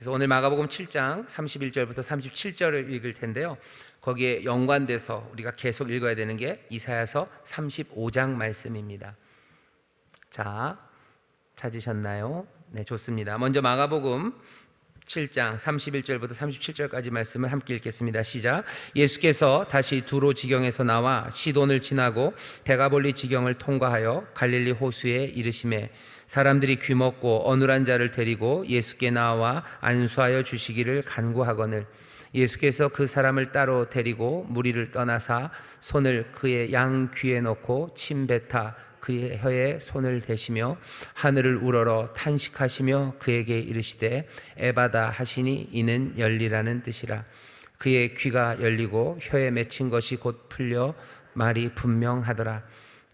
그래서 오늘 마가복음 7장 31절부터 37절을 읽을 텐데요. 거기에 연관돼서 우리가 계속 읽어야 되는 게 이사야서 35장 말씀입니다. 자, 찾으셨나요? 네, 좋습니다. 먼저 마가복음 7장 31절부터 37절까지 말씀을 함께 읽겠습니다. 시작. 예수께서 다시 두로 지경에서 나와 시돈을 지나고 데가볼리 지경을 통과하여 갈릴리 호수에 이르시매 사람들이 귀먹고 어눌한 자를 데리고 예수께 나와 안수하여 주시기를 간구하거늘 예수께서 그 사람을 따로 데리고 무리를 떠나사 손을 그의 양 귀에 넣고 침 뱉어 그의 혀에 손을 대시며 하늘을 우러러 탄식하시며 그에게 이르시되 에바다 하시니 이는 열리라는 뜻이라. 그의 귀가 열리고 혀에 맺힌 것이 곧 풀려 말이 분명하더라.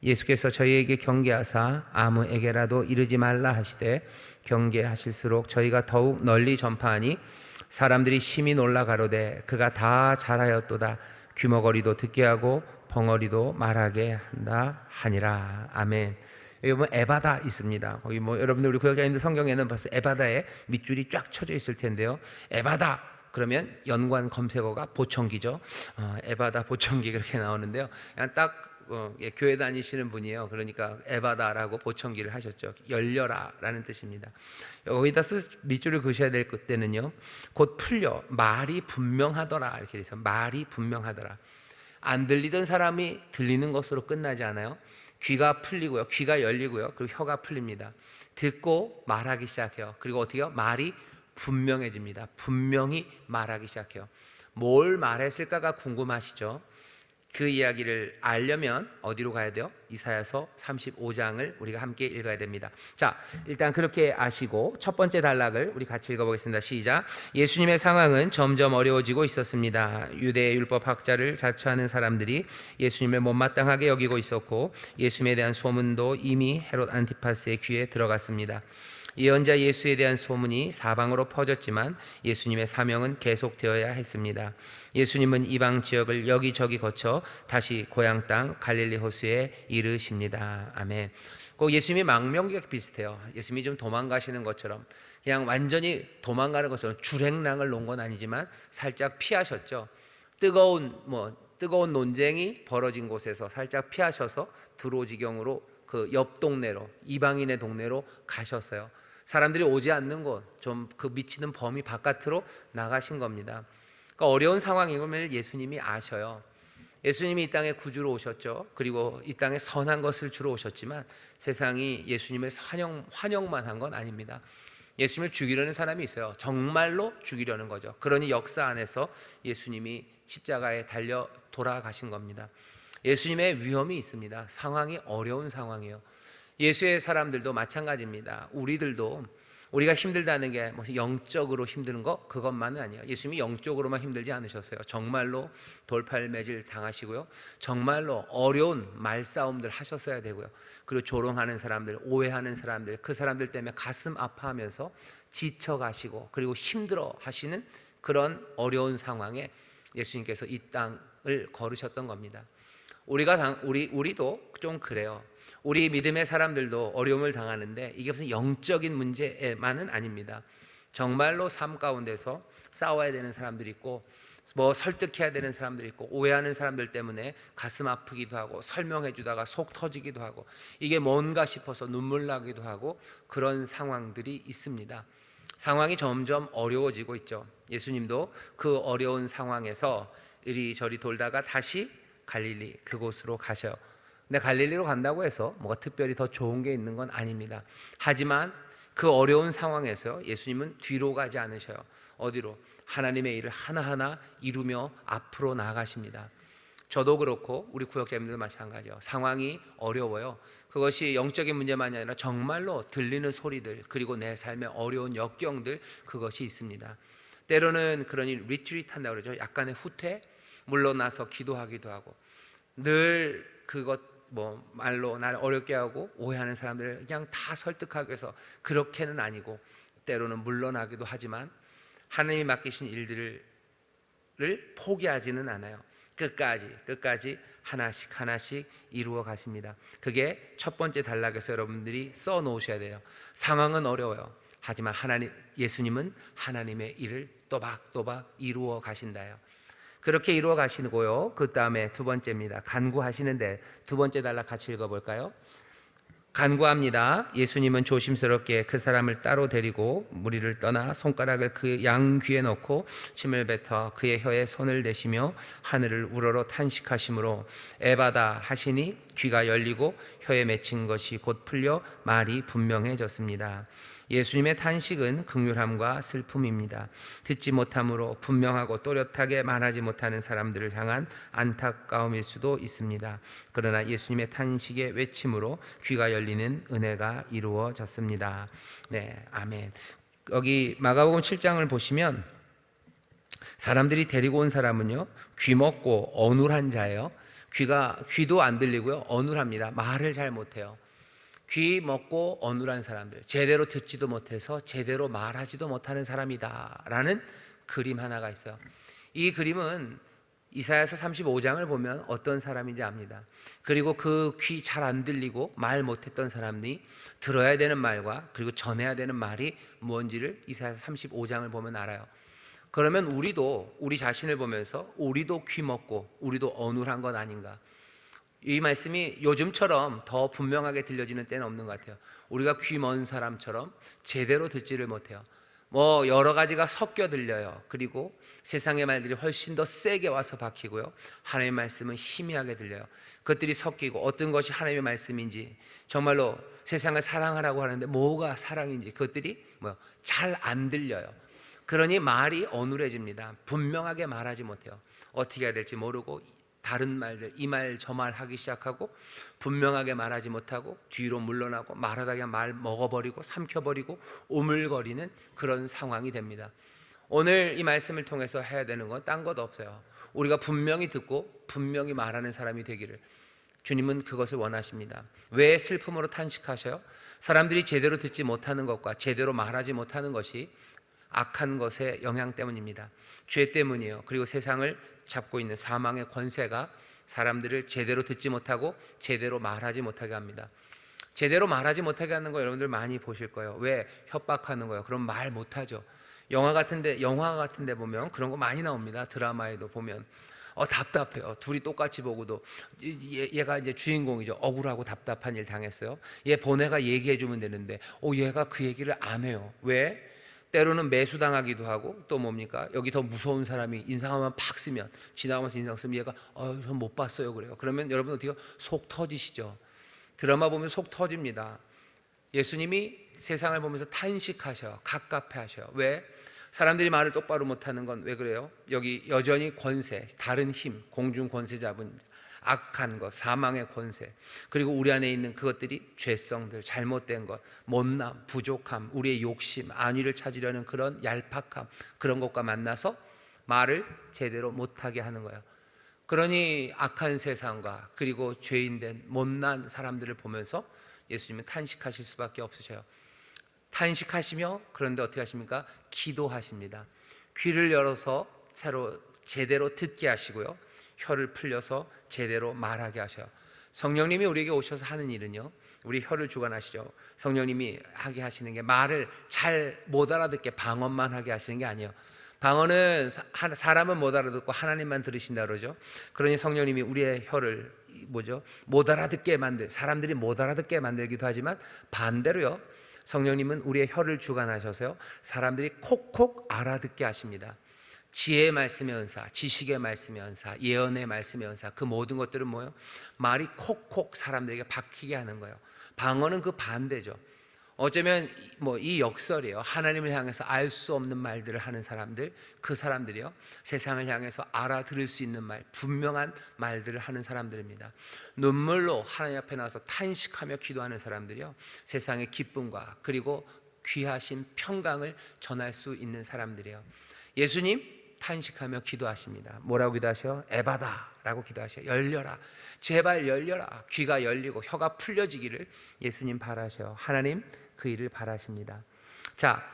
예수께서 저희에게 경계하사 아무에게라도 이르지 말라 하시되 경계하실수록 저희가 더욱 널리 전파하니 사람들이 심히 놀라 가로되 그가 다 잘하였도다. 귀머거리도 듣게 하고 벙어리도 말하게 한다 하니라. 아멘. 여기 보면 에바다 있습니다. 거기 뭐 여러분들 우리 구역자님들 성경에는 벌써 에바다에 밑줄이 쫙 쳐져 있을 텐데요. 에바다 그러면 연관 검색어가 보청기죠. 에바다 보청기 그렇게 나오는데요. 그냥 딱 교회 다니시는 분이에요. 그러니까 에바다라고 보청기를 하셨죠. 열려라라는 뜻입니다. 여기다 밑줄을 그으셔야 될 때는요. 곧 풀려 말이 분명하더라 이렇게 돼서 말이 분명하더라. 안 들리던 사람이 들리는 것으로 끝나지 않아요. 귀가 풀리고요. 귀가 열리고요. 그리고 혀가 풀립니다. 듣고 말하기 시작해요. 그리고 어떻게요? 말이 분명해집니다. 분명히 말하기 시작해요. 뭘 말했을까가 궁금하시죠? 그 이야기를 알려면 어디로 가야 돼요? 이사야서 35장을 우리가 함께 읽어야 됩니다. 자, 일단 그렇게 아시고 첫 번째 단락을 우리 같이 읽어보겠습니다. 시작. 예수님의 상황은 점점 어려워지고 있었습니다. 유대 율법학자를 자처하는 사람들이 예수님을 못마땅하게 여기고 있었고 예수님에 대한 소문도 이미 헤롯 안티파스의 귀에 들어갔습니다. 예언자 예수에 대한 소문이 사방으로 퍼졌지만 예수님의 사명은 계속되어야 했습니다. 예수님은 이방 지역을 여기저기 거쳐 다시 고향 땅 갈릴리 호수에 이르십니다. 아멘. 꼭 예수님이 망명기가 비슷해요. 예수님이 좀 도망가시는 것처럼 그냥 완전히 도망가는 것처럼 주행랑을 놓은 건 아니지만 살짝 피하셨죠. 뜨거운 논쟁이 벌어진 곳에서 살짝 피하셔서 두로지경으로 그 옆 동네로 이방인의 동네로 가셨어요. 사람들이 오지 않는 곳, 좀 그 미치는 범위 바깥으로 나가신 겁니다. 그러니까 어려운 상황임을 예수님이 아셔요. 예수님이 이 땅에 구주로 오셨죠. 그리고 이 땅에 선한 것을 주러 오셨지만 세상이 예수님을 환영만 한 건 아닙니다. 예수님을 죽이려는 사람이 있어요. 정말로 죽이려는 거죠. 그러니 역사 안에서 예수님이 십자가에 달려 돌아가신 겁니다. 예수님의 위험이 있습니다. 상황이 어려운 상황이에요. 예수의 사람들도 마찬가지입니다. 우리가 힘들다는 게 무슨 영적으로 힘든 거 그것만은 아니에요. 예수님이 영적으로만 힘들지 않으셨어요. 정말로 돌팔매질 당하시고요. 정말로 어려운 말싸움들 하셨어야 되고요. 그리고 조롱하는 사람들, 오해하는 사람들, 그 사람들 때문에 가슴 아파하면서 지쳐가시고 그리고 힘들어 하시는 그런 어려운 상황에 예수님께서 이 땅을 걸으셨던 겁니다. 우리도 좀 그래요. 우리 믿음의 사람들도 어려움을 당하는데 이게 무슨 영적인 문제만은 아닙니다. 정말로 삶 가운데서 싸워야 되는 사람들이 있고 뭐 설득해야 되는 사람들이 있고 오해하는 사람들 때문에 가슴 아프기도 하고 설명해 주다가 속 터지기도 하고 이게 뭔가 싶어서 눈물 나기도 하고 그런 상황들이 있습니다. 상황이 점점 어려워지고 있죠. 예수님도 그 어려운 상황에서 이리저리 돌다가 다시 갈릴리 그곳으로 가셔요. 근데 갈릴리로 간다고 해서 뭐가 특별히 더 좋은 게 있는 건 아닙니다. 하지만 그 어려운 상황에서 예수님은 뒤로 가지 않으셔요. 어디로? 하나님의 일을 하나하나 이루며 앞으로 나아가십니다. 저도 그렇고 우리 구역자님들도 마찬가지예요. 상황이 어려워요. 그것이 영적인 문제만이 아니라 정말로 들리는 소리들 그리고 내 삶의 어려운 역경들 그것이 있습니다. 때로는 그러니 리트리트 한다고 그러죠. 약간의 후퇴, 물러나서 기도하기도 하고 늘 그것 말로 나를 어렵게 하고 오해하는 사람들을 그냥 다 설득하기 위해서 그렇게는 아니고 때로는 물러나기도 하지만 하나님이 맡기신 일들을 포기하지는 않아요. 끝까지 하나씩 이루어 가십니다. 그게 첫 번째 단락에서 여러분들이 써 놓으셔야 돼요. 상황은 어려워요. 하지만 하나님 예수님은 하나님의 일을 또박또박 이루어 가신다요. 그렇게 이루어 가시고요. 그 다음에 두 번째입니다. 간구하시는데 두 번째 단락 같이 읽어볼까요? 간구합니다. 예수님은 조심스럽게 그 사람을 따로 데리고 무리를 떠나 손가락을 그 양 귀에 넣고 침을 뱉어 그의 혀에 손을 대시며 하늘을 우러러 탄식하심으로 에바다 하시니 귀가 열리고 혀에 맺힌 것이 곧 풀려 말이 분명해졌습니다. 예수님의 탄식은 긍휼함과 슬픔입니다. 듣지 못함으로 분명하고 또렷하게 말하지 못하는 사람들을 향한 안타까움일 수도 있습니다. 그러나 예수님의 탄식의 외침으로 귀가 열리는 은혜가 이루어졌습니다. 네, 아멘. 여기 마가복음 7장을 보시면 사람들이 데리고 온 사람은요, 귀먹고 어눌한 자예요. 귀도 안 들리고요, 어눌합니다. 말을 잘 못해요. 귀 먹고 어눌한 사람들, 제대로 듣지도 못해서 제대로 말하지도 못하는 사람이다 라는 그림 하나가 있어요. 이 그림은 이사야서 35장을 보면 어떤 사람인지 압니다. 그리고 그 귀 잘 안 들리고 말 못했던 사람이 들어야 되는 말과 그리고 전해야 되는 말이 뭔지를 이사야서 35장을 보면 알아요. 그러면 우리도 우리 자신을 보면서 우리도 귀 먹고 우리도 어눌한 건 아닌가. 이 말씀이 요즘처럼 더 분명하게 들려지는 때는 없는 것 같아요. 우리가 귀 먼 사람처럼 제대로 듣지를 못해요. 여러 가지가 섞여 들려요. 그리고 세상의 말들이 훨씬 더 세게 와서 박히고요, 하나님의 말씀은 희미하게 들려요. 그것들이 섞이고 어떤 것이 하나님의 말씀인지, 정말로 세상을 사랑하라고 하는데 뭐가 사랑인지 그것들이 잘 안 들려요. 그러니 말이 어눌해집니다. 분명하게 말하지 못해요. 어떻게 해야 될지 모르고 다른 말들, 이 말 저 말 하기 시작하고 분명하게 말하지 못하고 뒤로 물러나고 말하다 그냥 말 먹어버리고 삼켜버리고 오물거리는 그런 상황이 됩니다. 오늘 이 말씀을 통해서 해야 되는 건 딴 것 없어요. 우리가 분명히 듣고 분명히 말하는 사람이 되기를 주님은 그것을 원하십니다. 왜 슬픔으로 탄식하셔요? 사람들이 제대로 듣지 못하는 것과 제대로 말하지 못하는 것이 악한 것의 영향 때문입니다. 죄 때문이에요. 그리고 세상을 잡고 있는 사망의 권세가 사람들을 제대로 듣지 못하고 제대로 말하지 못하게 합니다. 제대로 말하지 못하게 하는 거 여러분들 많이 보실 거예요. 왜? 협박하는 거예요. 그럼 말 못하죠. 영화 같은데 보면 그런 거 많이 나옵니다. 드라마에도 보면 답답해요. 둘이 똑같이 보고도 얘가 이제 주인공이죠. 억울하고 답답한 일 당했어요. 얘 보내가 얘기해 주면 되는데 얘가 그 얘기를 안 해요. 왜? 때로는 매수당하기도 하고 또 뭡니까? 여기 더 무서운 사람이 인상하면 팍 쓰면, 지나가면서 인상 쓰면 얘가 전 못 봤어요 그래요. 그러면 여러분 어떻게 속 터지시죠? 드라마 보면 속 터집니다. 예수님이 세상을 보면서 탄식하셔요. 갑갑해하셔요. 왜? 사람들이 말을 똑바로 못하는 건 왜 그래요? 여기 여전히 권세, 다른 힘, 공중 권세 잡은 악한 것, 사망의 권세, 그리고 우리 안에 있는 그것들이 죄성들, 잘못된 것, 못남, 부족함, 우리의 욕심, 안위를 찾으려는 그런 얄팍함, 그런 것과 만나서 말을 제대로 못하게 하는 거예요. 그러니 악한 세상과 그리고 죄인된 못난 사람들을 보면서 예수님은 탄식하실 수밖에 없으셔요. 탄식하시며, 그런데 어떻게 하십니까? 기도하십니다. 귀를 열어서 제대로 듣게 하시고요, 혀를 풀려서 제대로 말하게 하셔요. 성령님이 우리에게 오셔서 하는 일은요, 우리 혀를 주관하시죠. 성령님이 하게 하시는 게 말을 잘 못 알아듣게 방언만 하게 하시는 게 아니에요. 방언은 사람은 못 알아듣고 하나님만 들으신다 그러죠. 그러니 성령님이 우리의 혀를 못 알아듣게 사람들이 못 알아듣게 만들기도 하지만 반대로요, 성령님은 우리의 혀를 주관하셔서요, 사람들이 콕콕 알아듣게 하십니다. 지혜의 말씀의 은사, 지식의 말씀의 은사, 예언의 말씀의 은사, 그 모든 것들은 뭐예요? 말이 콕콕 사람들에게 박히게 하는 거예요. 방언은 그 반대죠. 어쩌면 이 역설이에요. 하나님을 향해서 알 수 없는 말들을 하는 사람들, 그 사람들이요, 세상을 향해서 알아들을 수 있는 말, 분명한 말들을 하는 사람들입니다. 눈물로 하나님 앞에 나와서 탄식하며 기도하는 사람들이요, 세상의 기쁨과 그리고 귀하신 평강을 전할 수 있는 사람들이에요. 예수님 탄식하며 기도하십니다. 뭐라고 기도하셔요? 에바다 라고 기도하셔요. 열려라, 제발 열려라. 귀가 열리고 혀가 풀려지기를 예수님 바라셔요. 하나님 그 일을 바라십니다. 자,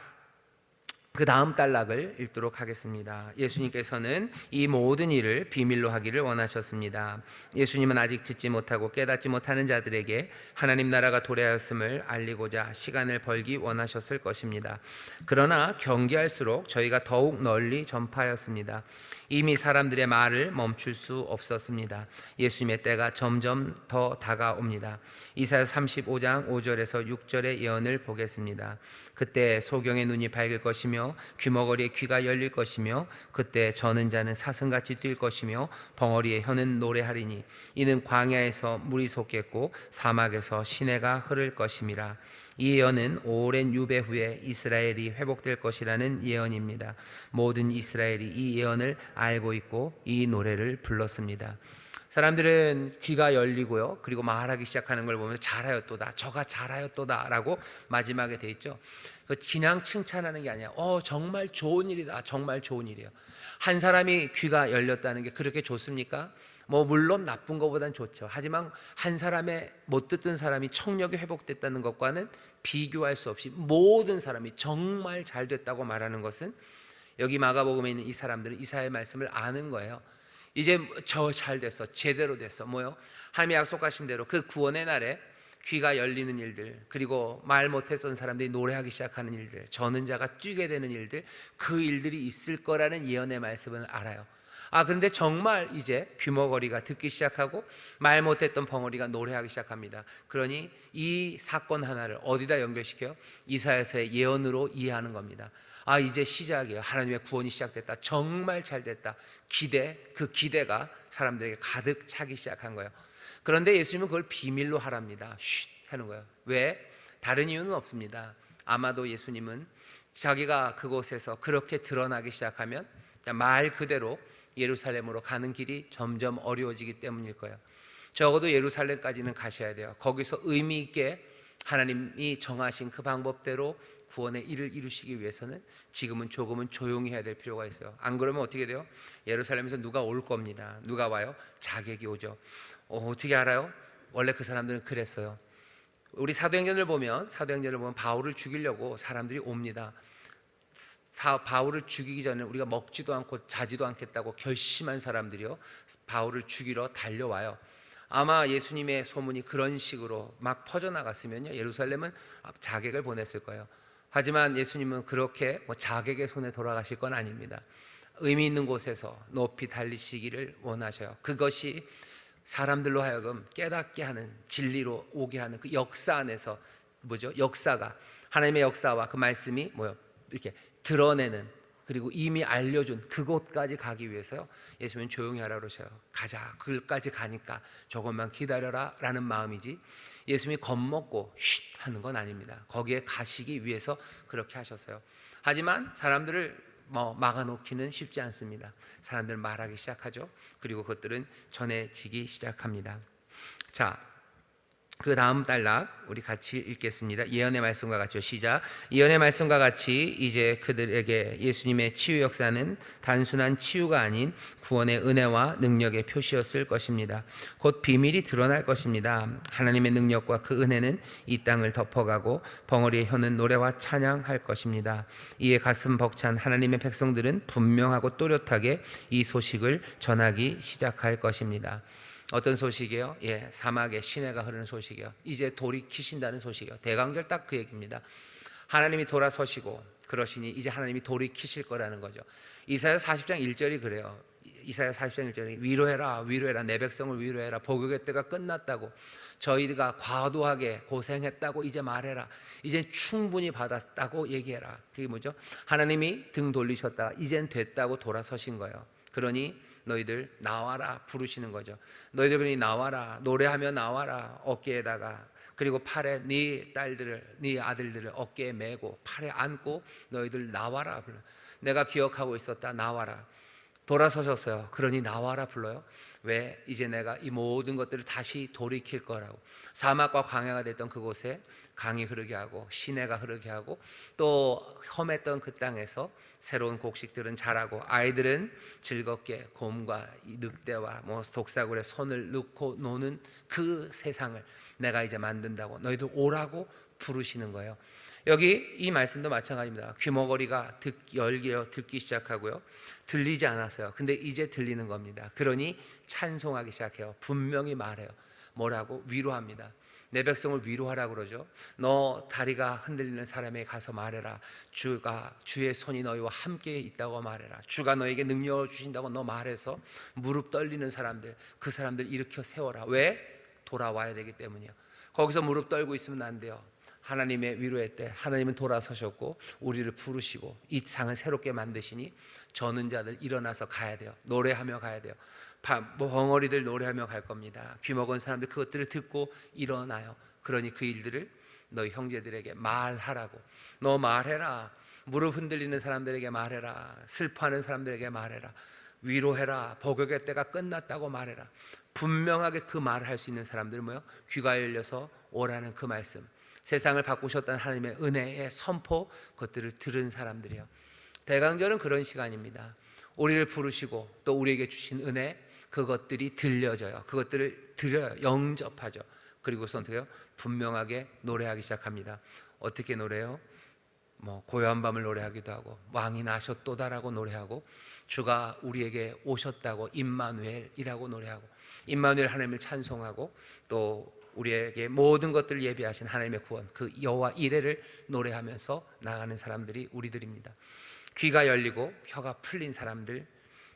그 다음 단락을 읽도록 하겠습니다. 예수님께서는 이 모든 일을 비밀로 하기를 원하셨습니다. 예수님은 아직 듣지 못하고 깨닫지 못하는 자들에게 하나님 나라가 도래하였음을 알리고자 시간을 벌기 원하셨을 것입니다. 그러나 경계할수록 저희가 더욱 널리 전파하였습니다. 이미 사람들의 말을 멈출 수 없었습니다. 예수님의 때가 점점 더 다가옵니다. 이사야 35장 5절에서 6절의 예언을 보겠습니다. 그때 소경의 눈이 밝을 것이며 귀머거리의 귀가 열릴 것이며 그때 저는 자는 사슴같이 뛸 것이며 벙어리의 혀는 노래하리니 이는 광야에서 물이 솟겠고 사막에서 시내가 흐를 것임이라. 이 예언은 오랜 유배 후에 이스라엘이 회복될 것이라는 예언입니다. 모든 이스라엘이 이 예언을 알고 있고 이 노래를 불렀습니다. 사람들은 귀가 열리고요, 그리고 말하기 시작하는 걸 보면서 잘하였도다, 저가 잘하였도다 라고 마지막에 돼 있죠. 그냥 칭찬하는 게 아니야. 정말 좋은 일이다, 정말 좋은 일이에요. 한 사람이 귀가 열렸다는 게 그렇게 좋습니까? 물론 나쁜 것보단 좋죠. 하지만 한 사람의 못 듣던 사람이 청력이 회복됐다는 것과는 비교할 수 없이 모든 사람이 정말 잘 됐다고 말하는 것은, 여기 마가복음에 있는 이 사람들은 이사야의 말씀을 아는 거예요. 이제 저 잘 됐어, 제대로 됐어. 하나님이 약속하신 대로 그 구원의 날에 귀가 열리는 일들, 그리고 말 못했던 사람들이 노래하기 시작하는 일들, 저는 자가 뛰게 되는 일들, 그 일들이 있을 거라는 예언의 말씀을 알아요. 그런데 정말 이제 귀머거리가 듣기 시작하고 말 못했던 벙어리가 노래하기 시작합니다. 그러니 이 사건 하나를 어디다 연결시켜요? 이사야서의 예언으로 이해하는 겁니다. 이제 시작이에요. 하나님의 구원이 시작됐다, 정말 잘 됐다. 그 기대가 사람들에게 가득 차기 시작한 거예요. 그런데 예수님은 그걸 비밀로 하랍니다. 쉿 하는 거예요. 왜? 다른 이유는 없습니다. 아마도 예수님은 자기가 그곳에서 그렇게 드러나기 시작하면 말 그대로 예루살렘으로 가는 길이 점점 어려워지기 때문일 거예요. 적어도 예루살렘까지는 가셔야 돼요. 거기서 의미 있게 하나님이 정하신 그 방법대로 구원의 일을 이루시기 위해서는 지금은 조금은 조용히 해야 될 필요가 있어요. 안 그러면 어떻게 돼요? 예루살렘에서 누가 올 겁니다. 누가 와요? 자객이 오죠. 어떻게 알아요? 원래 그 사람들은 그랬어요. 우리 사도행전을 보면 바울을 죽이려고 사람들이 옵니다. 바울을 죽이기 전에 우리가 먹지도 않고 자지도 않겠다고 결심한 사람들이요, 바울을 죽이러 달려와요. 아마 예수님의 소문이 그런 식으로 막 퍼져나갔으면요, 예루살렘은 자객을 보냈을 거예요. 하지만 예수님은 그렇게 자객의 손에 돌아가실 건 아닙니다. 의미 있는 곳에서 높이 달리시기를 원하셔요. 그것이 사람들로 하여금 깨닫게 하는, 진리로 오게 하는 그 역사 안에서 역사가, 하나님의 역사와 그 말씀이 이렇게 드러내는, 그리고 이미 알려준 그곳까지 가기 위해서요, 예수님은 조용히 하라 그러셔요. 가자, 그걸까지 가니까 조금만 기다려라 라는 마음이지, 예수님이 겁먹고 쉿 하는 건 아닙니다. 거기에 가시기 위해서 그렇게 하셨어요. 하지만 사람들을 막아놓기는 쉽지 않습니다. 사람들 말하기 시작하죠. 그리고 그것들은 전해지기 시작합니다. 자, 그 다음 단락 우리 같이 읽겠습니다. 예언의 말씀과 같이요. 시작. 예언의 말씀과 같이 이제 그들에게 예수님의 치유 역사는 단순한 치유가 아닌 구원의 은혜와 능력의 표시였을 것입니다. 곧 비밀이 드러날 것입니다. 하나님의 능력과 그 은혜는 이 땅을 덮어가고 벙어리의 혀는 노래와 찬양할 것입니다. 이에 가슴 벅찬 하나님의 백성들은 분명하고 또렷하게 이 소식을 전하기 시작할 것입니다. 어떤 소식이에요? 사막에 시내가 흐르는 소식이요. 이제 돌이키신다는 소식이요. 대강절 딱 그 얘기입니다. 하나님이 돌아서시고 그러시니 이제 하나님이 돌이키실 거라는 거죠. 이사야 40장 1절이 그래요. 이사야 40장 1절이 위로해라, 위로해라, 내 백성을 위로해라. 복역의 때가 끝났다고, 저희가 과도하게 고생했다고 이제 말해라. 이제 충분히 받았다고 얘기해라. 그게 뭐죠? 하나님이 등 돌리셨다가 이젠 됐다고 돌아서신 거예요. 그러니 너희들 나와라 부르시는 거죠. 너희들이 나와라, 노래하며 나와라. 어깨에다가, 그리고 팔에 네 딸들을, 네 아들들을 어깨에 메고 팔에 안고 너희들 나와라 불러. 내가 기억하고 있었다, 나와라. 돌아서셨어요. 그러니 나와라 불러요. 왜? 이제 내가 이 모든 것들을 다시 돌이킬 거라고. 사막과 광야가 됐던 그곳에 강이 흐르게 하고 시내가 흐르게 하고, 또 험했던 그 땅에서 새로운 곡식들은 자라고 아이들은 즐겁게 곰과 늑대와 독사굴에 손을 넣고 노는 그 세상을 내가 이제 만든다고, 너희들 오라고 부르시는 거예요. 여기 이 말씀도 마찬가지입니다. 귀머거리가 듣기 시작하고요. 들리지 않았어요. 근데 이제 들리는 겁니다. 그러니 찬송하기 시작해요. 분명히 말해요. 뭐라고? 위로합니다. 내 백성을 위로하라 그러죠. 너 다리가 흔들리는 사람에게 가서 말해라. 주의 손이 너희와 함께 있다고 말해라. 주가 너에게 능력을 주신다고 너 말해서 무릎 떨리는 사람들, 그 사람들 일으켜 세워라. 왜? 돌아와야 되기 때문이요. 거기서 무릎 떨고 있으면 안 돼요. 하나님의 위로의 때 하나님은 돌아서셨고 우리를 부르시고 이 상을 새롭게 만드시니 저는 자들 일어나서 가야 돼요. 노래하며 가야 돼요. 벙어리들 노래하며 갈 겁니다. 귀먹은 사람들 그것들을 듣고 일어나요. 그러니 그 일들을 너희 형제들에게 말하라고. 너 말해라. 무릎 흔들리는 사람들에게 말해라. 슬퍼하는 사람들에게 말해라. 위로해라. 복역의 때가 끝났다고 말해라. 분명하게 그 말을 할 수 있는 사람들은 뭐예요? 귀가 열려서 오라는 그 말씀, 세상을 바꾸셨다는 하나님의 은혜의 선포, 그것들을 들은 사람들이에요. 대강절은 그런 시간입니다. 우리를 부르시고 또 우리에게 주신 은혜, 그것들이 들려져요. 그것들을 들어요. 영접하죠. 그리고서 어떻게 해요? 분명하게 노래하기 시작합니다. 어떻게 노래해요? 고요한 밤을 노래하기도 하고, 왕이 나셨도다라고 노래하고, 주가 우리에게 오셨다고 임마누엘이라고 노래하고, 임마누엘 하나님을 찬송하고, 또 우리에게 모든 것들을 예비하신 하나님의 구원, 그 여호와 이레를 노래하면서 나가는 사람들이 우리들입니다. 귀가 열리고 혀가 풀린 사람들,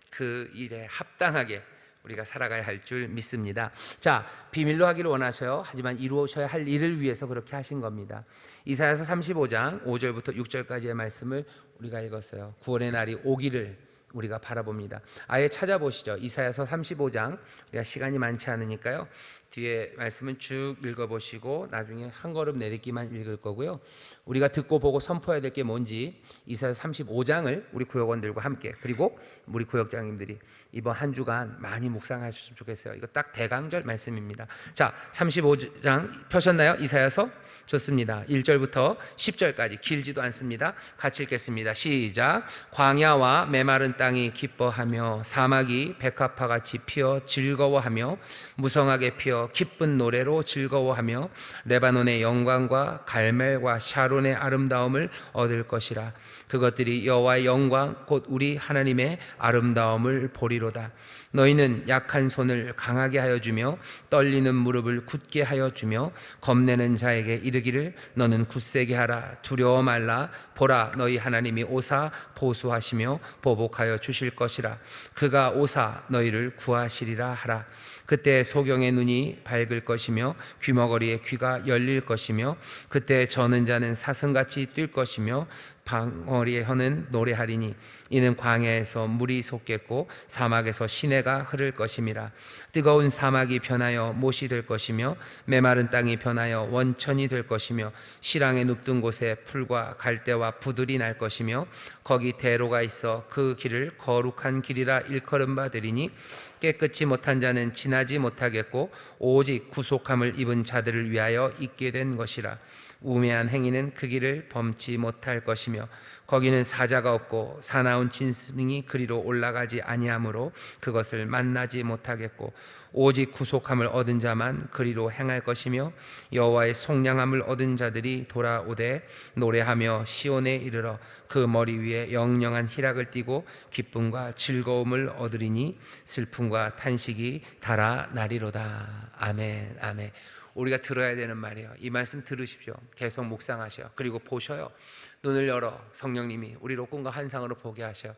그 일에 합당하게 우리가 살아가야 할 줄 믿습니다. 자, 비밀로 하기를 원하셔요. 하지만 이루어셔야 할 일을 위해서 그렇게 하신 겁니다. 이사야서 35장 5절부터 6절까지의 말씀을 우리가 읽었어요. 구원의 날이 오기를 우리가 바라봅니다. 아예 찾아보시죠. 이사야서 35장. 우리가 시간이 많지 않으니까요, 뒤에 말씀은 쭉 읽어보시고 나중에 한 걸음 내딛기만 읽을 거고요. 우리가 듣고 보고 선포해야 될 게 뭔지 이사야서 35장을 우리 구역원들과 함께, 그리고 우리 구역장님들이 이번 한 주간 많이 묵상하셨으면 좋겠어요. 이거 딱 대강절 말씀입니다. 자, 35장 펴셨나요? 이사야서? 좋습니다. 1절부터 10절까지 길지도 않습니다. 같이 읽겠습니다. 시작. 광야와 메마른 땅이 기뻐하며 사막이 백합화같이 피어 즐거워하며 무성하게 피어 기쁜 노래로 즐거워하며 레바논의 영광과 갈멜과 샤론의 아름다움을 얻을 것이라. 그것들이 여호와의 영광 곧 우리 하나님의 아름다움을 보리로다. 너희는 약한 손을 강하게 하여 주며 떨리는 무릎을 굳게 하여 주며 겁내는 자에게 이르기를 너는 굳세게 하라. 두려워 말라. 보라, 너희 하나님이 오사 보수하시며 보복하여 주실 것이라. 그가 오사 너희를 구하시리라 하라. 그때 소경의 눈이 밝을 것이며 귀머거리의 귀가 열릴 것이며 그때 저는 자는 사슴같이 뛸 것이며 방어리의 혀는 노래하리니 이는 광야에서 물이 솟겠고 사막에서 시내가 흐를 것임이라. 뜨거운 사막이 변하여 못이 될 것이며 메마른 땅이 변하여 원천이 될 것이며 시랑에 눕던 곳에 풀과 갈대와 부들이 날 것이며 거기 대로가 있어 그 길을 거룩한 길이라 일컬음 받으리니 깨끗이 못한 자는 지나지 못하겠고 오직 구속함을 입은 자들을 위하여 있게 된 것이라. 우매한 행위는 그 길을 범치 못할 것이며 거기는 사자가 없고 사나운 짐승이 그리로 올라가지 아니하므로 그것을 만나지 못하겠고 오직 구속함을 얻은 자만 그리로 행할 것이며 여호와의 속량함을 얻은 자들이 돌아오되 노래하며 시온에 이르러 그 머리 위에 영영한 희락을 띠고 기쁨과 즐거움을 얻으리니 슬픔과 탄식이 달아나리로다. 아멘. 아멘. 우리가 들어야 되는 말이에요. 이 말씀 들으십시오. 계속 묵상하셔요. 그리고 보셔요. 눈을 열어 성령님이 우리로 꿈과 환상으로 보게 하셔.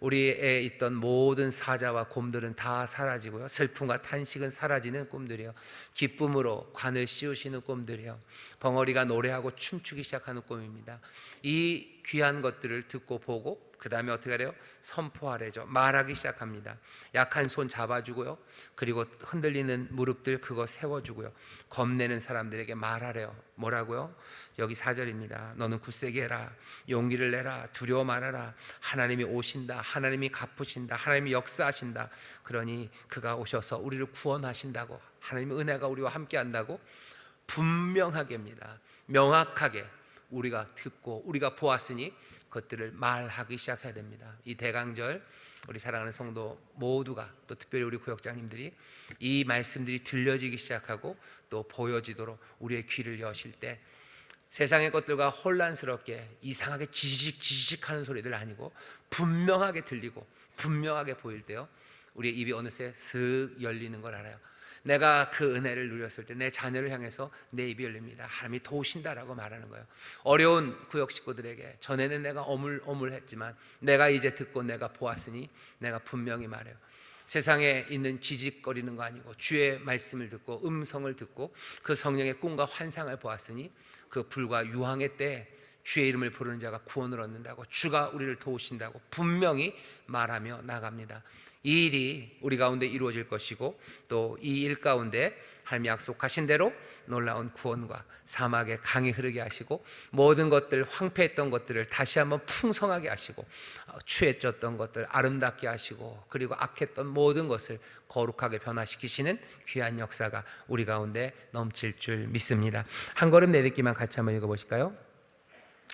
우리에 있던 모든 사자와 곰들은 다 사라지고요, 슬픔과 탄식은 사라지는 꿈들이요, 기쁨으로 관을 씌우시는 꿈들이요, 벙어리가 노래하고 춤추기 시작하는 꿈입니다. 이 귀한 것들을 듣고 보고 그 다음에 어떻게 하래요? 선포하래죠. 말하기 시작합니다. 약한 손 잡아주고요, 그리고 흔들리는 무릎들 그거 세워주고요, 겁내는 사람들에게 말하래요. 뭐라고요? 여기 4절입니다. 너는 굳세게 해라. 용기를 내라. 두려워 말아라. 하나님이 오신다. 하나님이 갚으신다. 하나님이 역사하신다. 그러니 그가 오셔서 우리를 구원하신다고, 하나님의 은혜가 우리와 함께 한다고 분명하게입니다. 명확하게 우리가 듣고 우리가 보았으니 그것들을 말하기 시작해야 됩니다. 이 대강절 우리 사랑하는 성도 모두가, 또 특별히 우리 구역장님들이 이 말씀들이 들려지기 시작하고 또 보여지도록 우리의 귀를 여실 때 세상의 것들과 혼란스럽게 이상하게 지직지직하는 소리들 아니고 분명하게 들리고 분명하게 보일 때요, 우리의 입이 어느새 슥 열리는 걸 알아요. 내가 그 은혜를 누렸을 때 내 자녀를 향해서 내 입이 열립니다. 하나님이 도우신다라고 말하는 거예요. 어려운 구역 식구들에게 전에는 내가 어물어물했지만 내가 이제 듣고 내가 보았으니 내가 분명히 말해요. 세상에 있는 지직거리는 거 아니고 주의 말씀을 듣고 음성을 듣고 그 성령의 꿈과 환상을 보았으니 그 불과 유황의 때에 주의 이름을 부르는 자가 구원을 얻는다고, 주가 우리를 도우신다고 분명히 말하며 나갑니다. 이 일이 우리 가운데 이루어질 것이고, 또 이 일 가운데 하나님이 약속하신 대로 놀라운 구원과 사막에 강이 흐르게 하시고, 모든 것들, 황폐했던 것들을 다시 한번 풍성하게 하시고, 추해졌던 것들 아름답게 하시고, 그리고 악했던 모든 것을 거룩하게 변화시키시는 귀한 역사가 우리 가운데 넘칠 줄 믿습니다. 한 걸음 내딛기만 같이 한번 읽어보실까요?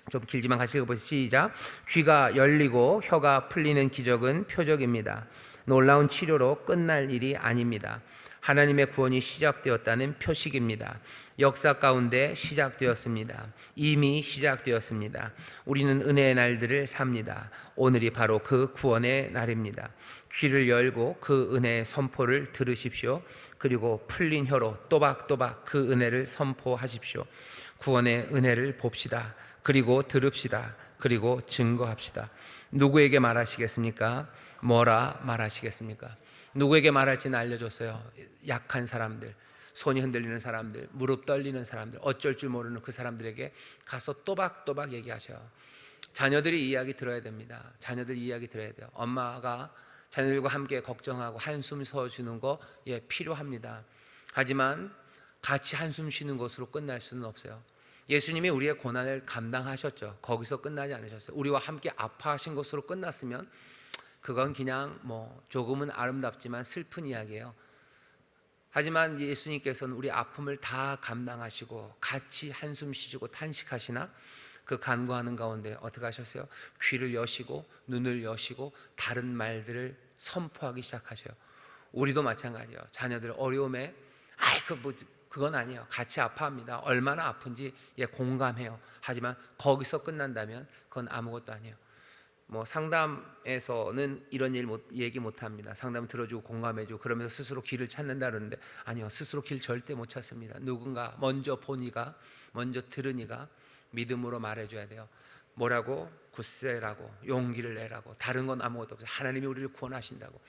좀 길지만 같이 읽어보시죠. 시작. 귀가 열리고 혀가 풀리는 기적은 표적입니다. 놀라운 치료로 끝날 일이 아닙니다. 하나님의 구원이 시작되었다는 표식입니다. 역사 가운데 시작되었습니다. 이미 시작되었습니다. 우리는 은혜의 날들을 삽니다. 오늘이 바로 그 구원의 날입니다. 귀를 열고 그 은혜의 선포를 들으십시오. 그리고 풀린 혀로 또박또박 그 은혜를 선포하십시오. 구원의 은혜를 봅시다. 그리고 들읍시다. 그리고 증거합시다. 누구에게 말하시겠습니까? 뭐라 말하시겠습니까? 누구에게 말할지는 알려줬어요. 약한 사람들, 손이 흔들리는 사람들, 무릎 떨리는 사람들, 어쩔 줄 모르는 그 사람들에게 가서 또박또박 얘기하셔요. 자녀들이 이야기 들어야 됩니다. 자녀들이 이야기 들어야 돼요. 엄마가 자녀들과 함께 걱정하고 한숨 쉬어주는 거 필요합니다. 하지만 같이 한숨 쉬는 것으로 끝날 수는 없어요. 예수님이 우리의 고난을 감당하셨죠. 거기서 끝나지 않으셨어요. 우리와 함께 아파하신 것으로 끝났으면 그건 그냥 조금은 아름답지만 슬픈 이야기예요. 하지만 예수님께서는 우리 아픔을 다 감당하시고 같이 한숨 쉬시고 탄식하시나, 그 간구하는 가운데 어떻게 하셨어요? 귀를 여시고 눈을 여시고 다른 말들을 선포하기 시작하셔요. 우리도 마찬가지예요. 자녀들 어려움에 그건 아니에요. 같이 아파합니다. 얼마나 아픈지 공감해요. 하지만 거기서 끝난다면 그건 아무것도 아니에요. 상담에서는 이런 일 얘기 못합니다. 상담 들어주고 공감해주고 그러면서 스스로 길을 찾는다 그러는데, 아니요, 스스로 길 절대 못 찾습니다. 누군가 먼저 보니가, 먼저 들으니가 믿음으로 말해줘야 돼요. 뭐라고? 굳세라고, 용기를 내라고. 다른 건 아무것도 없어요. 하나님이 우리를 구원하신다고,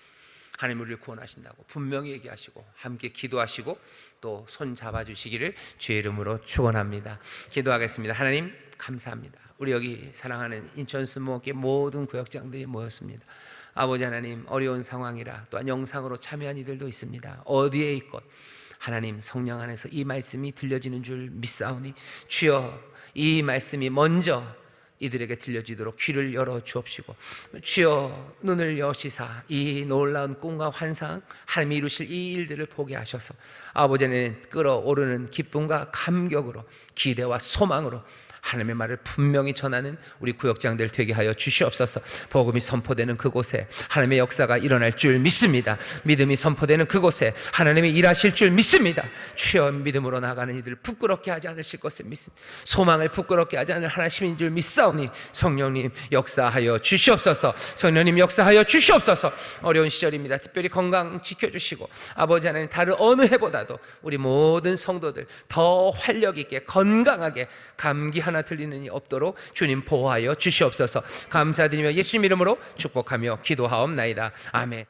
하나님이 우리를 구원하신다고 분명히 얘기하시고 함께 기도하시고 또 손 잡아주시기를 주의 이름으로 축원합니다. 기도하겠습니다. 하나님 감사합니다. 우리 여기 사랑하는 인천 순목의 모든 구역장들이 모였습니다. 아버지 하나님, 어려운 상황이라 또한 영상으로 참여한 이들도 있습니다. 어디에 있건 하나님 성령 안에서 이 말씀이 들려지는 줄 믿사오니, 주여 이 말씀이 먼저 이들에게 들려지도록 귀를 열어 주옵시고, 주여 눈을 여시사 이 놀라운 꿈과 환상, 하나님이 이루실 이 일들을 보게 하셔서 아버지는 끓어오르는 기쁨과 감격으로, 기대와 소망으로 하나님의 말을 분명히 전하는 우리 구역장들 되게 하여 주시옵소서. 복음이 선포되는 그곳에 하나님의 역사가 일어날 줄 믿습니다. 믿음이 선포되는 그곳에 하나님이 일하실 줄 믿습니다. 주여 믿음으로 나가는 이들을 부끄럽게 하지 않으실 것을 믿습니다. 소망을 부끄럽게 하지 않을 하나님인 줄 믿사오니 성령님 역사하여 주시옵소서. 성령님 역사하여 주시옵소서. 어려운 시절입니다. 특별히 건강 지켜주시고 아버지 하나님, 다른 어느 해보다도 우리 모든 성도들 더 활력 있게 건강하게 감기 하나 들리는 이 없도록 주님 보호하여 주시옵소서. 감사드리며 예수님 이름으로 축복하며 기도하옵나이다. 아멘.